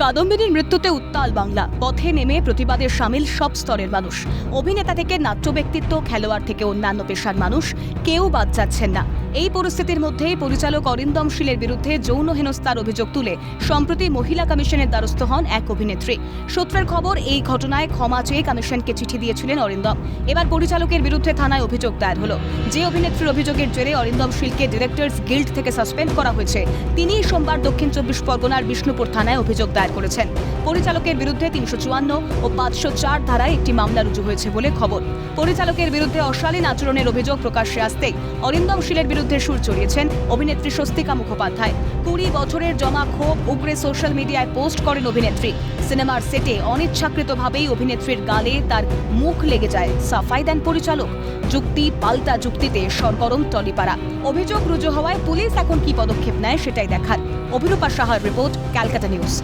কাদম্বিনীর মৃত্যুতে উত্তাল বাংলা। পথে নেমে প্রতিবাদে সামিল সব স্তরের মানুষ। অভিনেতা থেকে নাট্য ব্যক্তিত্ব, খেলোয়াড় থেকে অন্যান্য পেশার মানুষ, কেউ বাদ যাচ্ছেন না। এই পরিস্থিতির মধ্যেই পরিচালক অরিন্দম শীলের বিরুদ্ধে যৌন হেনস্থার অভিযোগ তুলে সম্প্রতি মহিলা কমিশনের দ্বারস্থ হন এক অভিনেত্রী। সূত্রের খবর, এই ঘটনায় ক্ষমা চেয়ে কমিশনকে চিঠি দিয়েছিলেন অরিন্দম। এবার পরিচালকের বিরুদ্ধে থানায় অভিযোগ দায়ের হলো। যে অভিনেত্রীর অভিযোগের জেরে অরিন্দম শীলকে ডিরেক্টরস গিল্ড থেকে সাসপেন্ড করা হয়েছে, তিনিই সোমবার দক্ষিণ 24 পরগনার বিষ্ণুপুর থানায় অভিযোগ দায়ের করেছেন। পরিচালকের বিরুদ্ধে 354 ও 504 ধারায় একটি মামলা রুজু হয়েছে বলে খবর। পরিচালকের বিরুদ্ধে অশালীন আচরণের অভিযোগ প্রকাশ্যে আসতেই অরিন্দম শীলের বিরুদ্ধে সুর চড়িয়েছেন অভিনেত্রী স্বস্তিকা মুখোপাধ্যায়। 20 বছরের জমা ক্ষোভ উগরে সোশ্যাল মিডিয়ায় পোস্ট করেন অভিনেত্রী। সিনেমার সেটে অনিচ্ছাকৃতভাবেই অভিনেত্রীর গালে তার মুখ লেগে যায়, সাফাই দেন পরিচালক। যুক্তি পাল্টা যুক্তিতে সরগরম টলিপাড়া। অভিযোগ রুজু হওয়ায় পুলিশ এখন কি পদক্ষেপ নেয় সেটাই দেখার। অভিরূপা সাহার রিপোর্ট, ক্যালকাটা নিউজ।